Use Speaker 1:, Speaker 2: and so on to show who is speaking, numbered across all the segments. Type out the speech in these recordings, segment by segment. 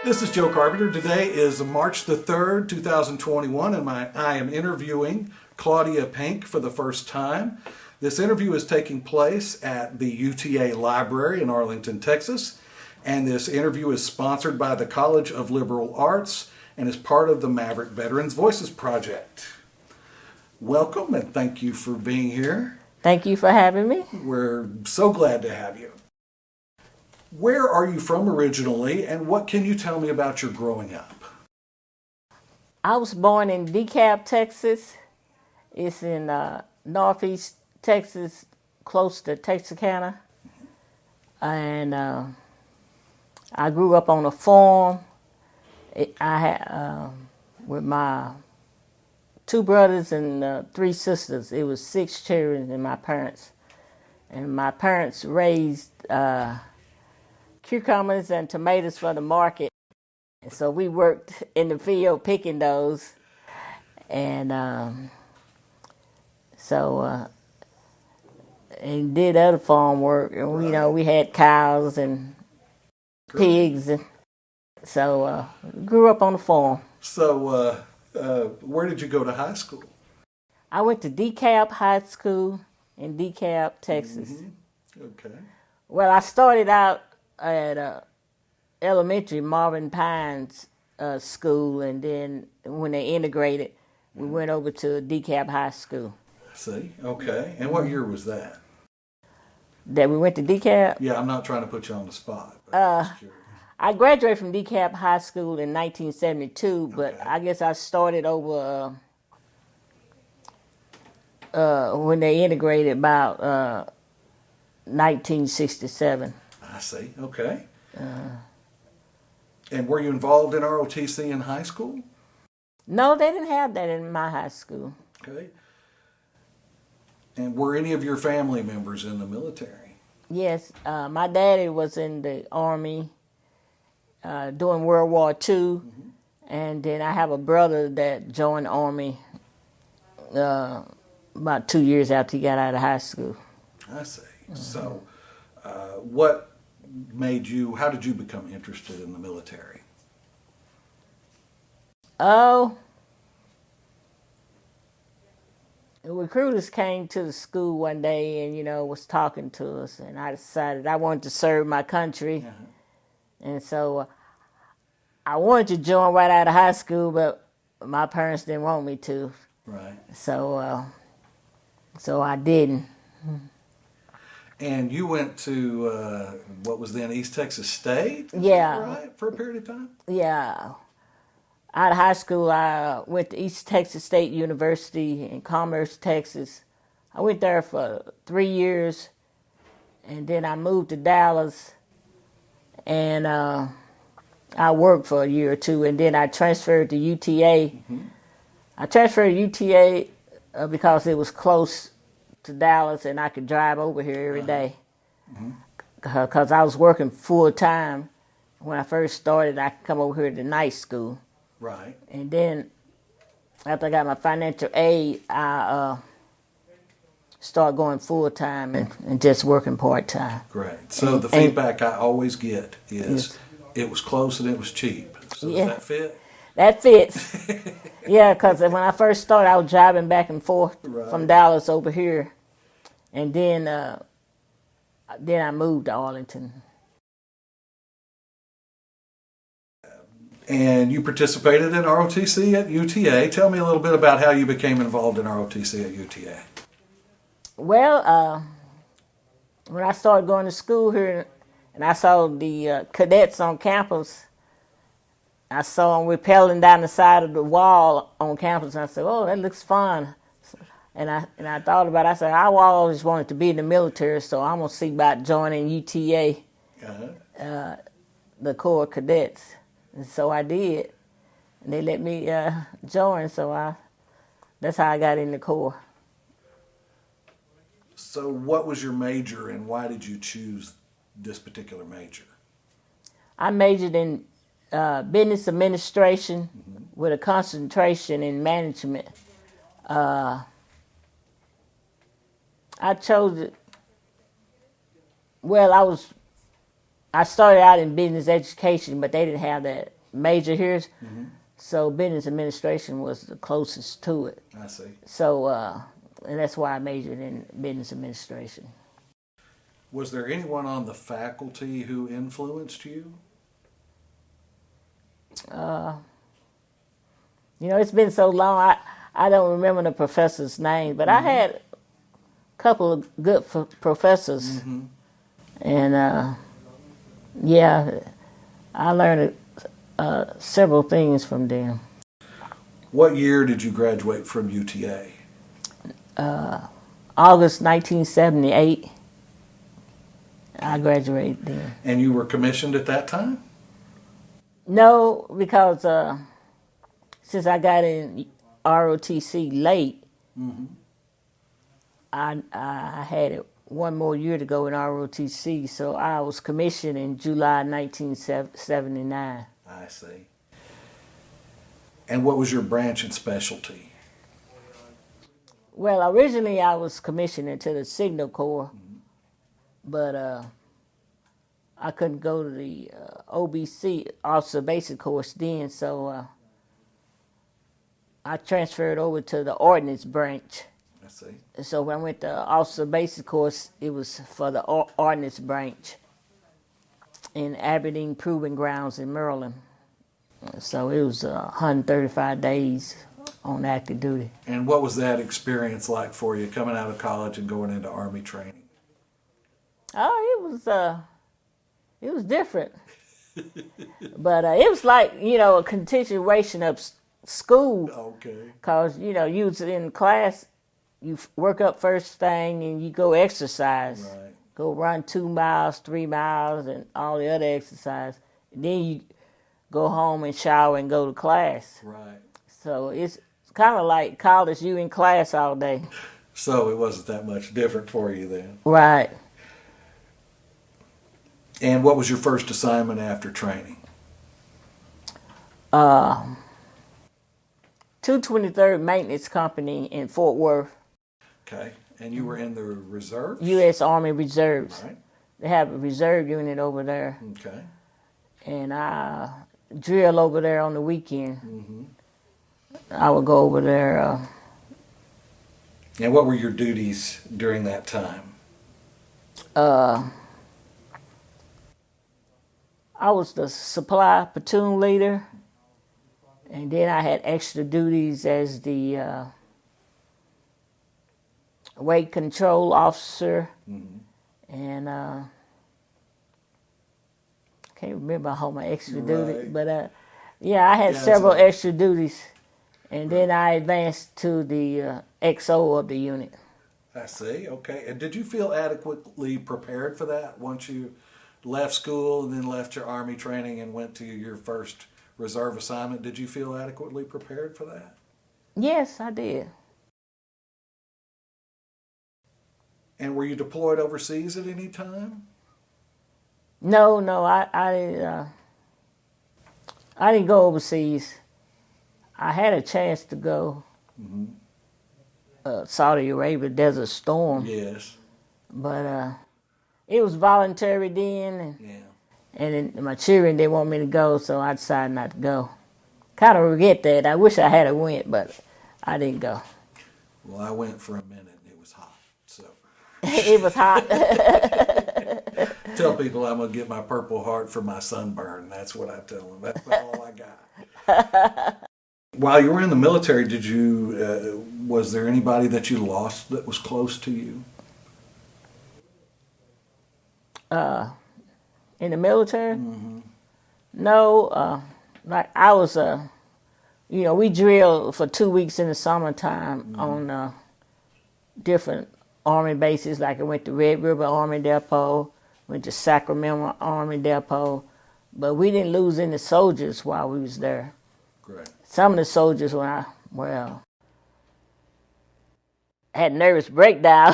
Speaker 1: This is Joe Carpenter. Today is March the 3rd, 2021, and I am interviewing Claudia Pink for the first time. This interview is taking place at the UTA Library in Arlington, Texas, and this interview is sponsored by the College of Liberal Arts and is part of the Maverick Veterans Voices Project. Welcome, and thank you for being here.
Speaker 2: Thank you for having me.
Speaker 1: We're so glad to have you. Where are you from originally, and what can you tell me about your growing up?
Speaker 2: I was born in DeKalb, Texas. It's in northeast Texas, close to Texarkana. And I grew up on a farm. I had with my two brothers and three sisters. It was 6 children and my parents. And my parents raised cucumbers and tomatoes for the market. And so we worked in the field picking those. And and did other farm work. And we had cows and pigs. And so grew up on the farm.
Speaker 1: So where did you go to high school?
Speaker 2: I went to DeKalb High School in DeKalb, Texas.
Speaker 1: Mm-hmm. Okay.
Speaker 2: Well, I started out at elementary Marvin Pines school, and then when they integrated, we went over to DeKalb High School.
Speaker 1: See, okay. And what year was that?
Speaker 2: That we went to DeKalb?
Speaker 1: Yeah, I'm not trying to put you on the spot.
Speaker 2: I graduated from DeKalb High School in 1972, but
Speaker 1: Okay.
Speaker 2: I guess I started over when they integrated about 1967.
Speaker 1: I see, okay. And were you involved in ROTC in high school?
Speaker 2: No, they didn't have that in my high school.
Speaker 1: Okay. And were any of your family members in the military?
Speaker 2: Yes, my daddy was in the Army during World War II,
Speaker 1: Mm-hmm.
Speaker 2: and then I have a brother that joined the Army about 2 years after he got out of high school.
Speaker 1: I see.
Speaker 2: Mm-hmm.
Speaker 1: So how did you become interested in the military?
Speaker 2: Oh, the recruiters came to the school one day and, was talking to us, and I decided I wanted to serve my country.
Speaker 1: Uh-huh.
Speaker 2: And so I wanted to join right out of high school, but my parents didn't want me to.
Speaker 1: Right.
Speaker 2: So I didn't.
Speaker 1: And you went to what was then East Texas State? Is
Speaker 2: Yeah.
Speaker 1: that right? For a period of time?
Speaker 2: Yeah. Out of high school, I went to East Texas State University in Commerce, Texas. I went there for 3 years, and then I moved to Dallas, and I worked for a year or two, and then I transferred to UTA. Mm-hmm. I transferred to UTA because it was close to Dallas, and I could drive over here every day. Because I was working full time. When I first started, I could come over here to night school.
Speaker 1: Right.
Speaker 2: And then after I got my financial aid, I started going full time and just working part time.
Speaker 1: Great. So the feedback I always get is it was close and it was cheap. So
Speaker 2: Yeah.
Speaker 1: does that fit?
Speaker 2: That fits. Yeah, because when I first started, I was driving back and forth
Speaker 1: Right.
Speaker 2: from Dallas over here. And then I moved to Arlington.
Speaker 1: And you participated in ROTC at UTA. Tell me a little bit about how you became involved in ROTC at UTA.
Speaker 2: Well, when I started going to school here and I saw the cadets on campus, I saw them rappelling down the side of the wall on campus, and I said, "Oh, that looks fun." And I thought about it. I said, I always wanted to be in the military, so I'm going to see about joining UTA, the Corps of Cadets. And so I did. And they let me join, so that's how I got in the Corps.
Speaker 1: So what was your major and why did you choose this particular major?
Speaker 2: I majored in business administration with a concentration in management. I chose it. Well, I started out in business education, but they didn't have that major here. So business administration was the closest to it.
Speaker 1: I see.
Speaker 2: So, and that's why I majored in business administration.
Speaker 1: Was there anyone on the faculty who influenced you?
Speaker 2: You know, it's been so long, I don't remember the professor's name, but I had a couple of good professors. And, yeah, I learned several things from them.
Speaker 1: What year did you graduate from UTA?
Speaker 2: August 1978, I graduated then.
Speaker 1: And you were commissioned at that time?
Speaker 2: No, because since I got in ROTC late, I had it one more year to go in ROTC, so I was commissioned in July 1979.
Speaker 1: I see. And what was your branch and specialty?
Speaker 2: Well, originally I was commissioned into the Signal Corps, but I couldn't go to the OBC, Officer Basic Course then, so I transferred over to the Ordnance Branch.
Speaker 1: I see.
Speaker 2: So when I went to Officer Basic Course, it was for the Ordnance Branch in Aberdeen Proving Grounds in Maryland. So it was 135 days on active duty.
Speaker 1: And what was that experience like for you, coming out of college and going into Army training?
Speaker 2: Oh, it was different. But it was like, you know, a continuation of school.
Speaker 1: Okay.
Speaker 2: Because, you know, you was in class, you work up first thing and you go exercise.
Speaker 1: Right.
Speaker 2: Go run 2 miles, 3 miles, and all the other exercise. And then you go home and shower and go to class.
Speaker 1: Right.
Speaker 2: So it's kind of like college, you in class all day.
Speaker 1: So it wasn't that much different for you then.
Speaker 2: Right.
Speaker 1: And what was your first assignment after training?
Speaker 2: 223rd Maintenance Company in Fort Worth.
Speaker 1: Okay. And you were in the reserves?
Speaker 2: U.S. Army Reserves.
Speaker 1: Right.
Speaker 2: They have a reserve unit over there.
Speaker 1: Okay.
Speaker 2: And I drill over there on the weekend. I would go over there.
Speaker 1: And what were your duties during that time?
Speaker 2: I was the supply platoon leader, and then I had extra duties as the weight control officer, and I can't remember all my extra duties, but yeah, I had several extra duties, and then I advanced to the XO of the unit.
Speaker 1: I see. Okay. And did you feel adequately prepared for that once you left school and then left your Army training and went to your first reserve assignment? Did you feel adequately prepared for that?
Speaker 2: Yes, I did.
Speaker 1: And were you deployed overseas at any time?
Speaker 2: No, I didn't go overseas. I had a chance to go. Saudi Arabia, Desert Storm.
Speaker 1: Yes.
Speaker 2: But it was voluntary then,
Speaker 1: Yeah.
Speaker 2: and my children didn't want me to go, so I decided not to go. Kind of regret that. I wish I had went, but I didn't go.
Speaker 1: Well, I went for a minute and it was hot. So
Speaker 2: It was hot.
Speaker 1: tell people I'm going to get my Purple Heart for my sunburn. That's what I tell them. That's about all I got. While you were in the military, did you was there anybody that you lost that was close to you?
Speaker 2: In the military? No, like I was, you know, we drilled for 2 weeks in the summertime on different Army bases. Like I went to Red River Army Depot, went to Sacramento Army Depot, but we didn't lose any soldiers while we was there.
Speaker 1: Great.
Speaker 2: Some of the soldiers, had nervous breakdown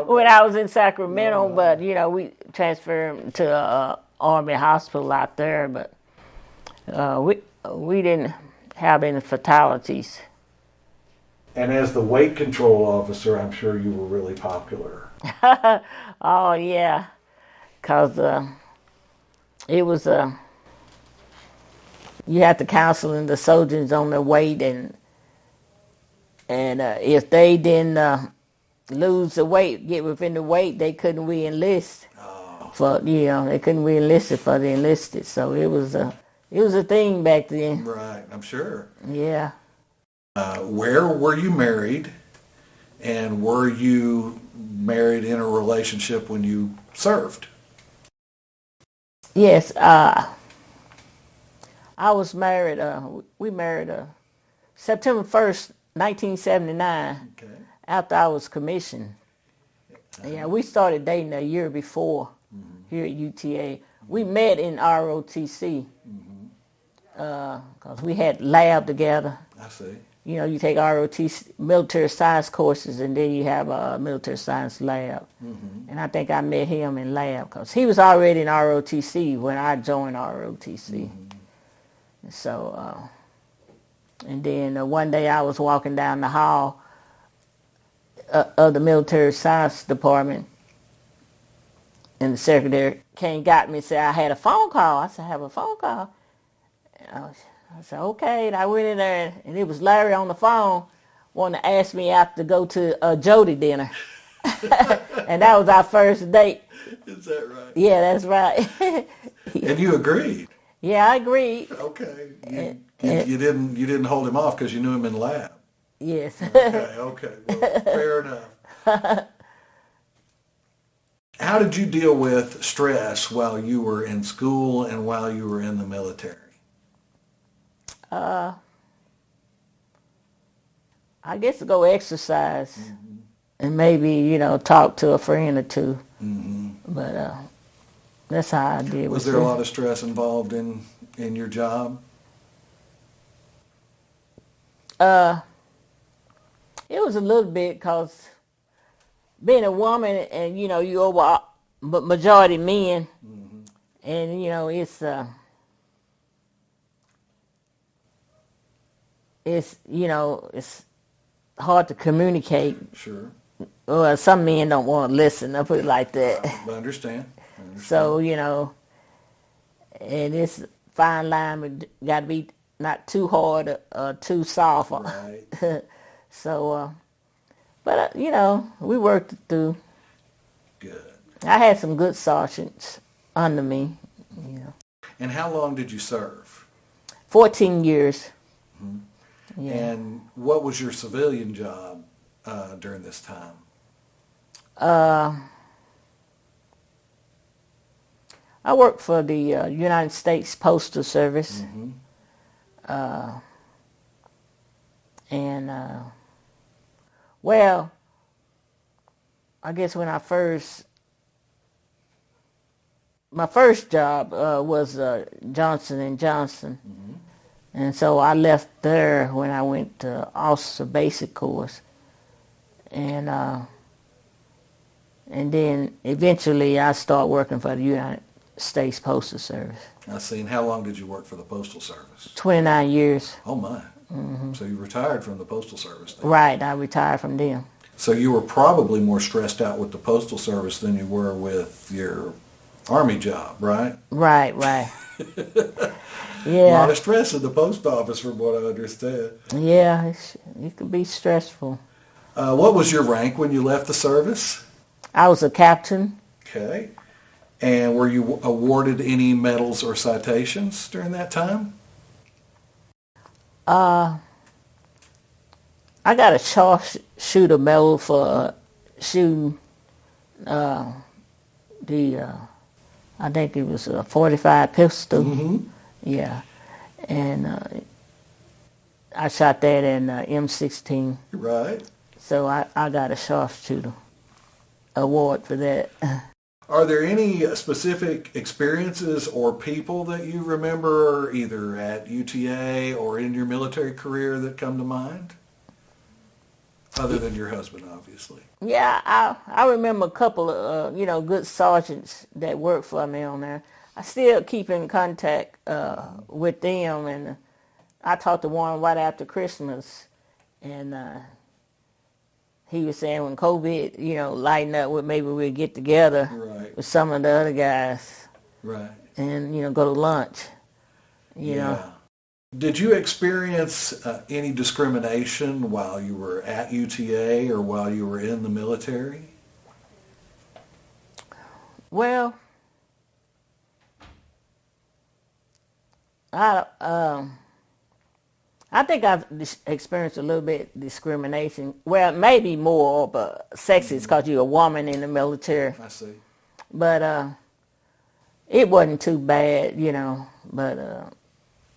Speaker 2: when I was in Sacramento, but you know we transferred them to Army hospital out there, but we didn't have any fatalities.
Speaker 1: And as the weight control officer, I'm sure you were really popular.
Speaker 2: Oh yeah, cause it was You have to counsel the soldiers on their weight, and if they didn't lose the weight, get within the weight, they couldn't re-enlist.
Speaker 1: Oh,
Speaker 2: They couldn't re-enlist it for the enlisted. So it was a thing back then.
Speaker 1: right. I'm sure.
Speaker 2: Yeah.
Speaker 1: Where were you married, and were you married in a relationship when you served?
Speaker 2: Yes. I was married. We married September 1st, 1979.
Speaker 1: Okay.
Speaker 2: After I was commissioned. Yeah, we started dating a year before here at UTA. We met in ROTC because we had lab together.
Speaker 1: I see.
Speaker 2: You know, you take ROTC military science courses, and then you have a military science lab. And I think I met him in lab because he was already in ROTC when I joined ROTC. So, and then one day I was walking down the hall of the military science department, and the secretary came got me and said, I had a phone call. I said, I have a phone call. And I said, okay. And I went in there, and it was Larry on the phone wanting to ask me out to go to a Jody dinner. And that was our first date.
Speaker 1: Is that right?
Speaker 2: Yeah, that's right.
Speaker 1: And you agreed?
Speaker 2: Yeah, I agreed.
Speaker 1: Okay. You didn't hold him off because you knew him in lab?
Speaker 2: Yes.
Speaker 1: Okay. Well, fair enough. How did you deal with stress while you were in school and while you were in the military?
Speaker 2: I guess to go exercise and maybe, talk to a friend or two. But that's how I did.
Speaker 1: Was there a lot of stress involved in your job?
Speaker 2: It was a little bit because being a woman and, you over majority men, and, it's hard to communicate.
Speaker 1: Sure.
Speaker 2: Well, some men don't want to listen. I'll put it like that.
Speaker 1: I understand.
Speaker 2: So, and it's fine line. We got to be not too hard or too soft.
Speaker 1: Right.
Speaker 2: So, but, we worked it through.
Speaker 1: Good.
Speaker 2: I had some good sergeants under me.
Speaker 1: And how long did you serve?
Speaker 2: 14 years. Yeah.
Speaker 1: And what was your civilian job during this time?
Speaker 2: I worked for the United States Postal Service. And, well, I guess when my first job was Johnson & Johnson. And so I left there when I went to officer basic course. And then eventually I started working for the United States Postal Service.
Speaker 1: I see. And how long did you work for the Postal Service?
Speaker 2: 29 years.
Speaker 1: Oh, my. So you retired from the Postal Service then?
Speaker 2: Right. I retired from them.
Speaker 1: So you were probably more stressed out with the Postal Service than you were with your Army job, right?
Speaker 2: Right.
Speaker 1: A lot
Speaker 2: Yeah.
Speaker 1: of stress in the post office from what I understand.
Speaker 2: Yeah. It could be stressful.
Speaker 1: What was your rank when you left the service?
Speaker 2: I was a captain.
Speaker 1: Okay. And were you awarded any medals or citations during that time?
Speaker 2: I got a sharpshooter medal for shooting I think it was a .45 pistol. Yeah. And I shot that in M16.
Speaker 1: Right.
Speaker 2: So I got a sharpshooter award for that.
Speaker 1: Are there any specific experiences or people that you remember either at UTA or in your military career that come to mind? Other than your husband, obviously.
Speaker 2: Yeah, I remember a couple of, good sergeants that worked for me on there. I still keep in contact with them, and I talked to one right after Christmas, and he was saying when COVID, lighten up, maybe we'll get together
Speaker 1: Right.
Speaker 2: with some of the other guys
Speaker 1: Right.
Speaker 2: and, go to lunch,
Speaker 1: Yeah. Did you experience any discrimination while you were at UTA or while you were in the military?
Speaker 2: Well, I think I've experienced a little bit discrimination. Well, maybe more, but sexist because you're a woman in the military.
Speaker 1: I see.
Speaker 2: But it wasn't too bad, you know. But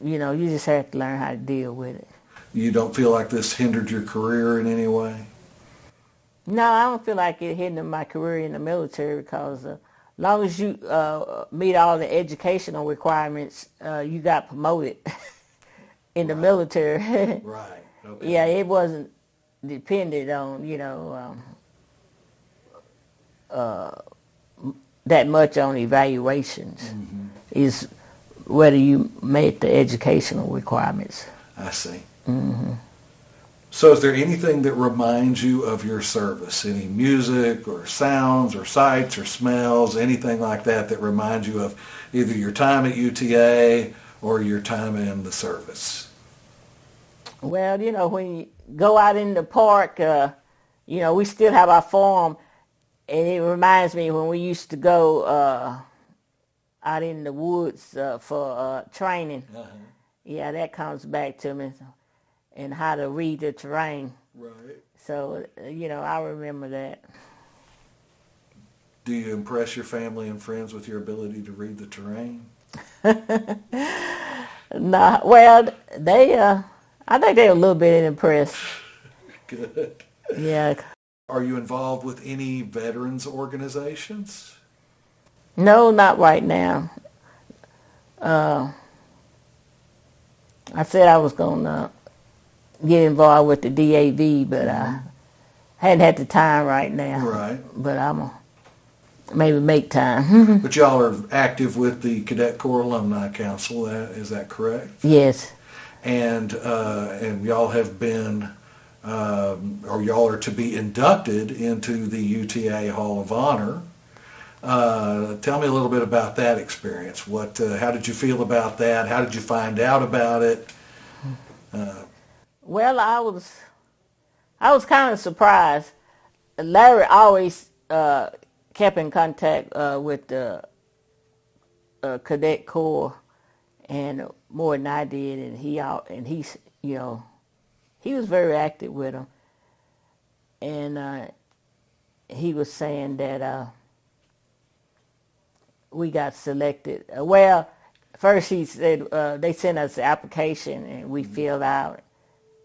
Speaker 2: you know, you just have to learn how to deal with it.
Speaker 1: You don't feel like this hindered your career in any way?
Speaker 2: No, I don't feel like it hindered my career in the military because as long as you meet all the educational requirements, you got promoted in the military.
Speaker 1: Right. Okay.
Speaker 2: Yeah, it wasn't dependent on, you know, that much on evaluations.
Speaker 1: Mm-hmm.
Speaker 2: Is whether you met the educational requirements.
Speaker 1: I see.
Speaker 2: Mm-hmm.
Speaker 1: So is there anything that reminds you of your service? Any music or sounds or sights or smells, anything like that that reminds you of either your time at UTA or your time in the service?
Speaker 2: Well, you know, when you go out in the park, you know, we still have our farm, and it reminds me when we used to go out in the woods for training.
Speaker 1: Uh-huh.
Speaker 2: Yeah, that comes back to me, and how to read the terrain.
Speaker 1: Right.
Speaker 2: So, you know, I remember that.
Speaker 1: Do you impress your family and friends with your ability to read the terrain?
Speaker 2: Nah, well, they, I think they're a little bit impressed.
Speaker 1: Good.
Speaker 2: Yeah.
Speaker 1: Are you involved with any veterans organizations?
Speaker 2: No, not right now. I said I was going to get involved with the DAV, but I hadn't had the time right now.
Speaker 1: Right.
Speaker 2: But I'm going to maybe make time.
Speaker 1: But y'all are active with the Cadet Corps Alumni Council, is that correct?
Speaker 2: Yes.
Speaker 1: And y'all have been, or y'all are to be inducted into the UTA Hall of Honor. Tell me a little bit about that experience. How did you feel about that? How did you find out about it?
Speaker 2: Well, I was kind of surprised. Larry always kept in contact with the Cadet Corps, and more than I did, and he's, you know, he was very active with them, and he was saying that we got selected. Well, first he said they sent us the application and we filled out,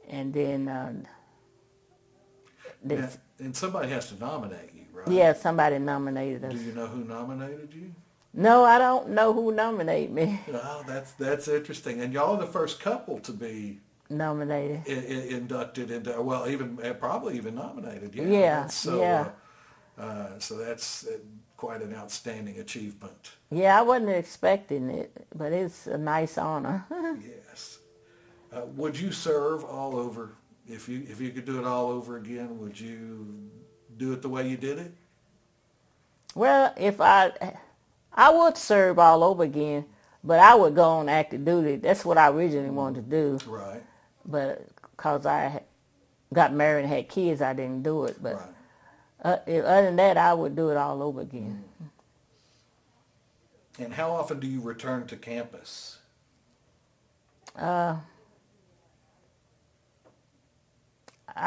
Speaker 2: and then
Speaker 1: and somebody has to nominate you, right?
Speaker 2: yeah, somebody nominated us.
Speaker 1: Do you know who nominated you?
Speaker 2: No, I don't know who nominated me.
Speaker 1: Oh, that's interesting. And y'all are the first couple to be
Speaker 2: Nominated.
Speaker 1: inducted into, well, even probably even nominated. Yeah.
Speaker 2: Yeah,
Speaker 1: So,
Speaker 2: yeah.
Speaker 1: So that's quite an outstanding achievement.
Speaker 2: Yeah, I wasn't expecting it, but it's a nice honor.
Speaker 1: Yes. Would you serve all over? If you could do it all over again, would you do it the way you did it?
Speaker 2: Well, if I would serve all over again, but I would go on active duty. That's what I originally wanted to do.
Speaker 1: Right.
Speaker 2: But because I got married and had kids, I didn't do it. But other than that, I would do it all over again.
Speaker 1: And how often do you return to campus?
Speaker 2: I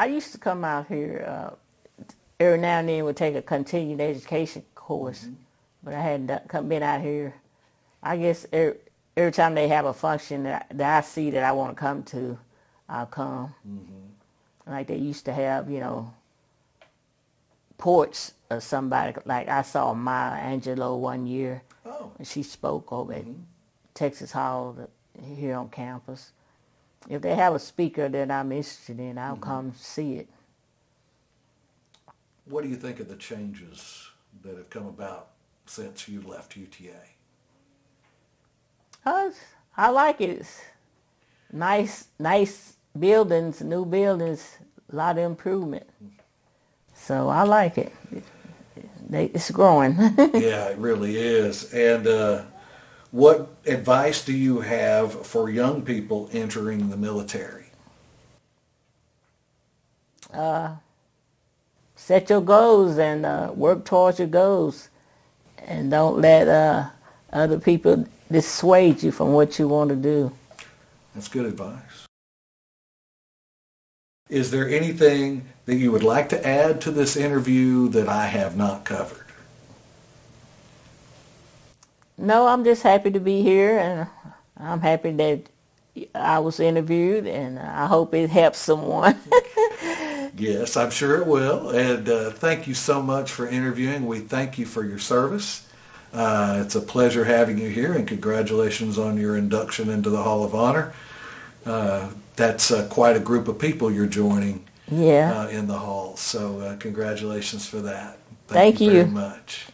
Speaker 2: used to come out here every now and then. Would take a continuing education course, but I hadn't been out here. I guess every time they have a function that I see that I want to come to, I'll come. Like they used to have, you know, ports or somebody. Like I saw Maya Angelou one year.
Speaker 1: Oh.
Speaker 2: And she spoke over at Texas Hall here on campus. If they have a speaker that I'm interested in, I'll come see it.
Speaker 1: What do you think of the changes that have come about since you left UTA?
Speaker 2: I like it. It's nice buildings, new buildings, a lot of improvement. So I like it. It's growing.
Speaker 1: Yeah, it really is. And what advice do you have for young people entering the military?
Speaker 2: Set your goals and work towards your goals, and don't let other people dissuade you from what you want to do.
Speaker 1: That's good advice. Is there anything that you would like to add to this interview that I have not covered?
Speaker 2: No, I'm just happy to be here, and I'm happy that I was interviewed, and I hope it helps someone.
Speaker 1: Yes, I'm sure it will. And thank you so much for interviewing. We thank you for your service. It's a pleasure having you here, and congratulations on your induction into the Hall of Honor. That's quite a group of people you're joining
Speaker 2: Yeah.
Speaker 1: in the Hall. So congratulations for that.
Speaker 2: Thank
Speaker 1: you
Speaker 2: you
Speaker 1: very much.